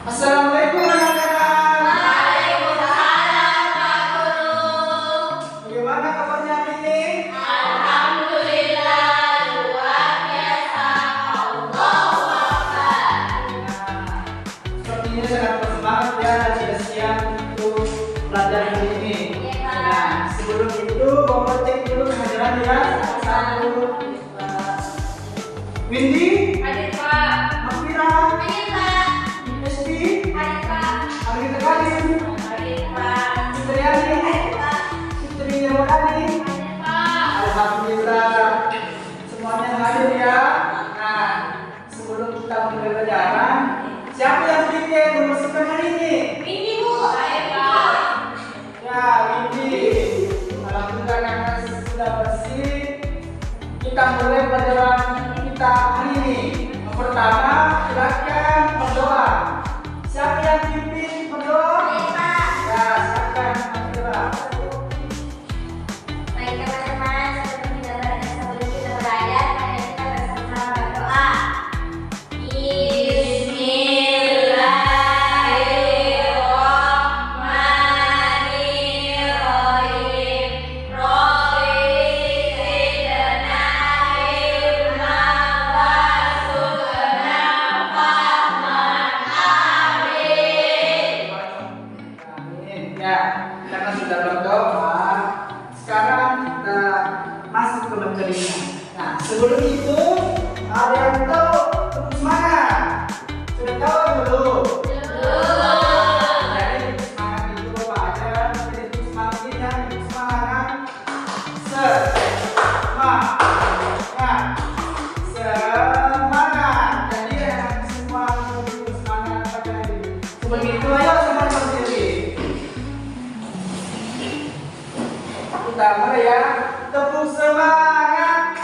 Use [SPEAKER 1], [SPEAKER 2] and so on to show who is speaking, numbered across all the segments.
[SPEAKER 1] Assalamualaikum anak-anak.
[SPEAKER 2] Waalaikumsalam Pak Guru.
[SPEAKER 1] Bagaimana kabarnya hari ini?
[SPEAKER 2] Alhamdulillah luar biasa. Allahu Akbar.
[SPEAKER 1] Sepertinya sangat bersemangat ya dan sudah siap untuk belajar hari ini.
[SPEAKER 2] Iya, Pak.
[SPEAKER 1] Nah, sebelum itu Bapak cek dulu pengajaran ya. Satu, Windy,
[SPEAKER 2] Hadir Pak.
[SPEAKER 1] Mafira,
[SPEAKER 2] Hadir Pak.
[SPEAKER 1] Esti,
[SPEAKER 2] Hadir Pak.
[SPEAKER 1] Anggita Kalim,
[SPEAKER 2] Hadir Pak.
[SPEAKER 1] Sutriani,
[SPEAKER 2] Hadir Pak.
[SPEAKER 1] Sutri Nirwadani.
[SPEAKER 2] Hadir Pak.
[SPEAKER 1] Alhamdulillah semuanya hadir ya. Nah, sebelum kita mulai pelajaran, siapa yang bikin membersihkan hari ini?
[SPEAKER 2] Ini Bu. Hadir Pak.
[SPEAKER 1] Ya, Windy. Alhamdulillah karena sudah bersih, kita mulai pelajaran kita hari ini. Yang pertama, silakan berdoa. Siapa yang pimpin berdoa?
[SPEAKER 2] Hadir Pak.
[SPEAKER 1] Ya, silakan berdoa.
[SPEAKER 2] Baik teman-teman, sebelum kita belajar, mari kita bersama-sama berdoa. Bismillahirrahmanirrahim. Rabbi zidna ilman warzuqna fahman. Amin.
[SPEAKER 1] Amin. Ya, karena sudah berdoa, sekarang kita masuk ke materinya. Nah, sebelum itu ada yang tahu tepuk semangat. Sudah tahu belum? Jadi tepuk semangat itu apa aja? Jadi tepuk semangat ini yang tepuk semangat. Semangat. Jadi yang semua tepuk semangat pada hari ini. Sebelum itu ayo semangat berdiri. Kita mulai ya. Tepuk semangat.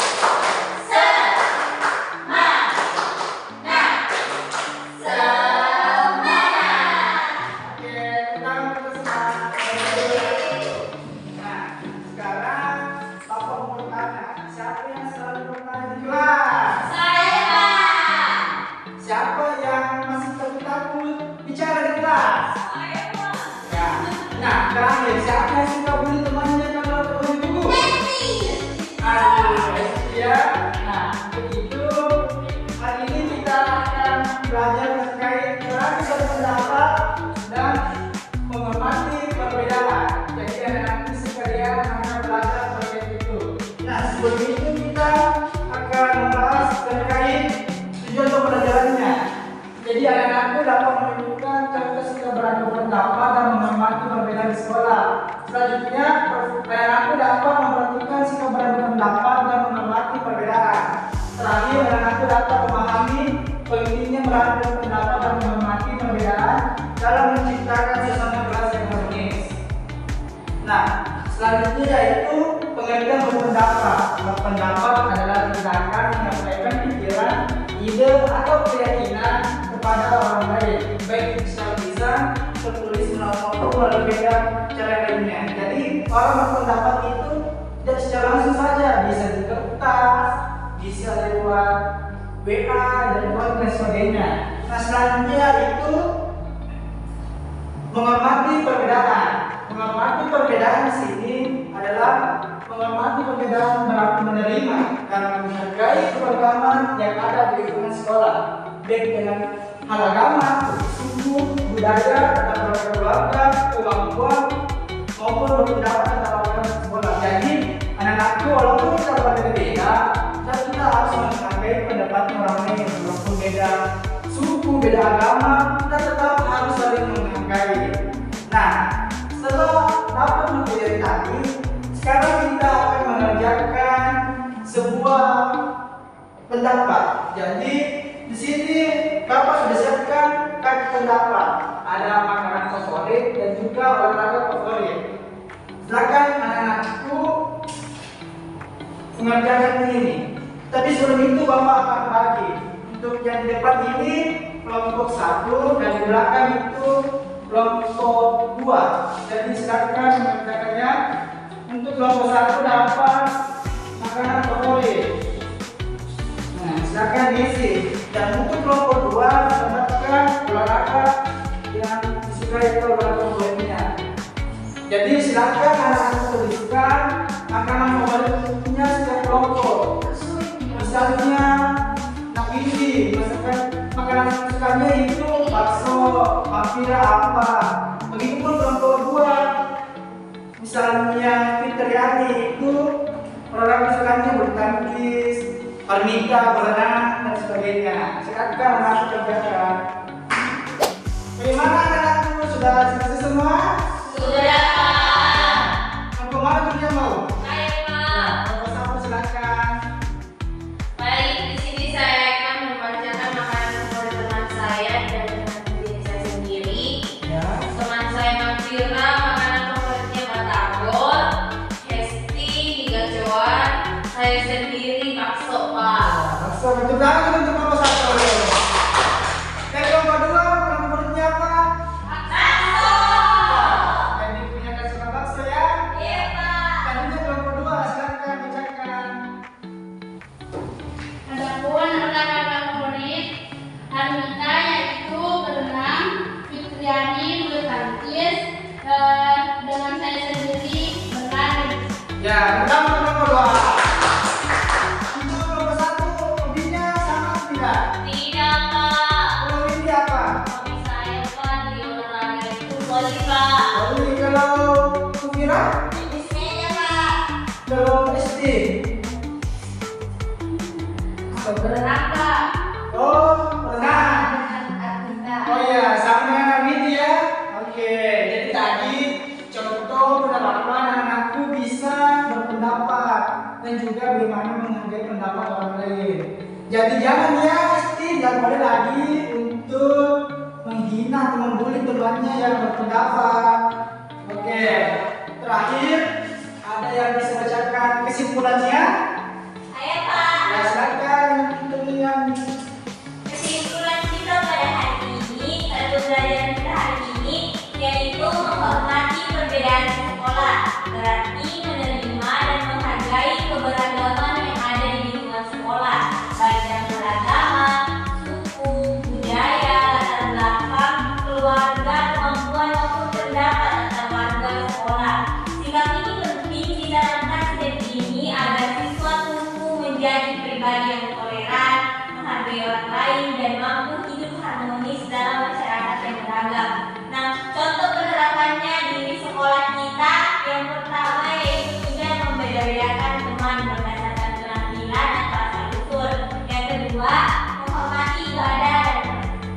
[SPEAKER 1] Oke, kita mulai semangat. Nah, sekarang Papa mau bertanya, siapa yang selalu bertanya di kelas? Siapa yang masih takut bicara di kelas? Ya. Nah, terakhir siapa yang suka bully temannya kalau ketemu buku? Aduh, ya. Nah, begitu. Hari ini kita akan belajar terkait berani berpendapat dan menghormati perbedaan. Jadi anak-anak sekalian akan belajar terkait itu. Nah, sebelum itu kita akan membahas terkait tujuan pembelajarannya. Jadi anak-anakku dapat menunjukkan contoh sikap berani berpendapat dan menghormati perbedaan di sekolah. Selanjutnya, anak-anakku dapat memperhatikan sikap berani berpendapat dan menghormati perbedaan. Terakhir, anak-anakku dapat memahami pentingnya berani berpendapat dan menghormati perbedaan dalam menciptakan suasana kelas yang harmonis. Nah, selanjutnya yaitu pengertian berpendapat. Berpendapat adalah tindakan yang menyampaikan pikiran, ide atau keyakinan kepada orang lain, baik secara lisan, tertulis maupun melalui beda cara lainnya. Jadi orang berpendapat itu tidak secara langsung saja, bisa di kertas, bisa lewat WA dan sebagainya. Nah, selanjutnya itu menghormati perbedaan. Menghormati perbedaan di sini adalah menghormati perbedaan berarti menerima dan menghargai keberagaman yang ada di lingkungan sekolah, baik dengan hal agama, suku, budaya, tata keluarga, kemampuan maupun berpendapat tentang orang sekolah. Jadi anak-anakku walaupun kita berbeda, dan kita harus menghargai pendapat orang lain walaupun beda suku, beda agama, kita tetap harus saling menghargai. Nah, setelah dapat mempelajari tadi, sekarang kita akan mengerjakan sebuah pendapat. Jadi di sini Bapak sudah siapkan kaki pendapat. Ada makanan favorit dan juga olahraga favorit. Silakan anak-anakku mengerjakan ini. Tapi sebelum itu Bapak akan bagi. Untuk yang di depan ini kelompok 1 dan di belakang itu kelompok 2. Jadi silakan mengerjakannya. Untuk kelompok 1 dapat makanan favorit. Nah, silakan diisi. Dan untuk kelompok 2 mendapatkan olahraga silakan anak-anak tuliskan makanan favoritnya setiap kelompok. Misalnya Nak Indi, makanan kesukaannya itu bakso, Mafira apa. Begitupun kelompok 2. Misalnya Fitriani itu olahraga kesukaannya bulu tangkis, Parmita, berenang dan sebagainya. Silakan anak kerjakan. Bagaimana anak-anakku, sudah selesai semua?
[SPEAKER 2] Sudah, Pak.
[SPEAKER 1] Kelompok mana tuh yang mau?
[SPEAKER 2] Ayo, Pak.
[SPEAKER 1] Kelompok 1 silakan.
[SPEAKER 2] Baik, di sini saya akan membacakan makanan favorit teman saya dan dengan diri saya sendiri.
[SPEAKER 1] Ya.
[SPEAKER 2] Teman saya Mafira, makanan favoritnya batagor, Hesti hingga Joan. Saya sendiri bakso, Pak.
[SPEAKER 1] Bakso, betul banget untuk kelompok 1. Dan kelompok 2, makanan favoritnya apa?
[SPEAKER 2] Bakso.
[SPEAKER 1] Yang punya kan suka bakso ya?
[SPEAKER 2] Iya, Pak.
[SPEAKER 1] Tadinya kelompok 2, silakan bacakan.
[SPEAKER 3] Adapun olahraga favorit Armita yaitu berenang, Fitriani bulu tangkis, dengan saya sendiri berlari.
[SPEAKER 1] Ya, pertama kelompok 2. Untuk kelompok 1, hobinya sama tidak?
[SPEAKER 2] Tidak, Pak.
[SPEAKER 1] Kalau ini apa?
[SPEAKER 2] Hobi saya, Pak, di olahraga itu voli, Pak.
[SPEAKER 1] Kalau ini kalau Kufira?
[SPEAKER 2] Bismillah, Pak.
[SPEAKER 1] Kalau SD?
[SPEAKER 2] Berenang, Pak.
[SPEAKER 1] Oh, berenang.
[SPEAKER 2] Armita.
[SPEAKER 1] Oh iya, sama dengan Widi ya. Oke, jadi tadi contoh pendapat anak-anakku bisa berpendapat dan juga bagaimana menghargai pendapat orang lain. Jadi jangan ya, tidak boleh lagi untuk menghina atau membuli temannya yang berpendapat. Oke, terakhir ada yang bisa bacakan kesimpulannya?
[SPEAKER 2] Ayo, Pak.
[SPEAKER 1] Ya silakan dengan
[SPEAKER 2] Kesimpulan kita pada hari ini, atau pelajaran kita hari ini, yaitu menghormati perbedaan sekolah, berarti menerima dan menghargai keberagaman yang ada di lingkungan sekolah, baik dalam beragama, suku, budaya, latar belakang, keluarga, kemampuan maupun pendapat antar warga sekolah. Sikap ini penting ditanamkan sejak dini agar siswa tumbuh menjadi pribadi yang toleran, menghargai orang lain, dan mampu hidup harmonis dalam masyarakat yang beragam. Nah, contoh penerapannya di sekolah kita yang pertama yaitu dengan membeda-bedakan teman berdasarkan penampilan atau asal usul. Yang kedua, menghormati ibadah dan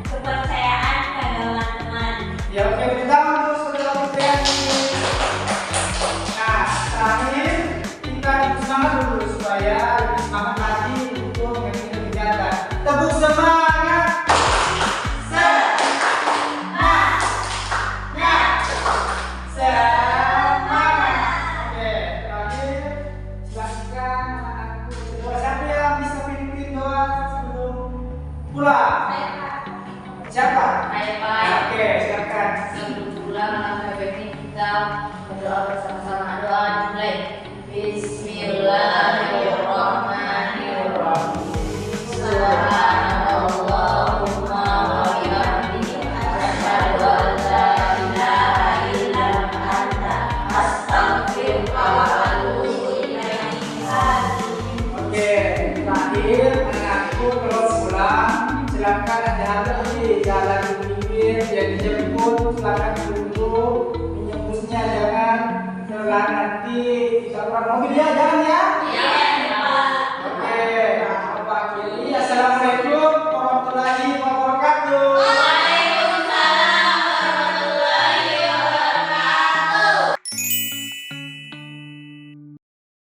[SPEAKER 2] kepercayaan keagamaan teman.
[SPEAKER 1] ya oke, kita untuk saudara Fitriani. Nah, terakhir kita semangat dulu supaya lebih semangat lagi untuk mengikuti kegiatan. Tepuk semangat. Semangat. Semangat. Oke, terakhir silakan anak-anakku berdoa. Siapa yang bisa pimpin doa sebelum pulang?
[SPEAKER 2] Saya, Pak.
[SPEAKER 1] Siapa?
[SPEAKER 2] Saya, Pak.
[SPEAKER 1] Oke, silakan.
[SPEAKER 2] Sebelum pulang, langkah baiknya kita berdoa bersama-sama. Doa dimulai. Bismillahirrahmanirrahim. Subhanallahumma wa bihamdihi, asyhadu an la ilaha illa anta, astaghfiruka wa atubu ilaik.
[SPEAKER 1] Oke, terakhir anakku kalau pulang silakan hati-hati jalan di pinggir, jadi jemput silakan dulu, menjemputnya jangan telat nanti kita mobil ya.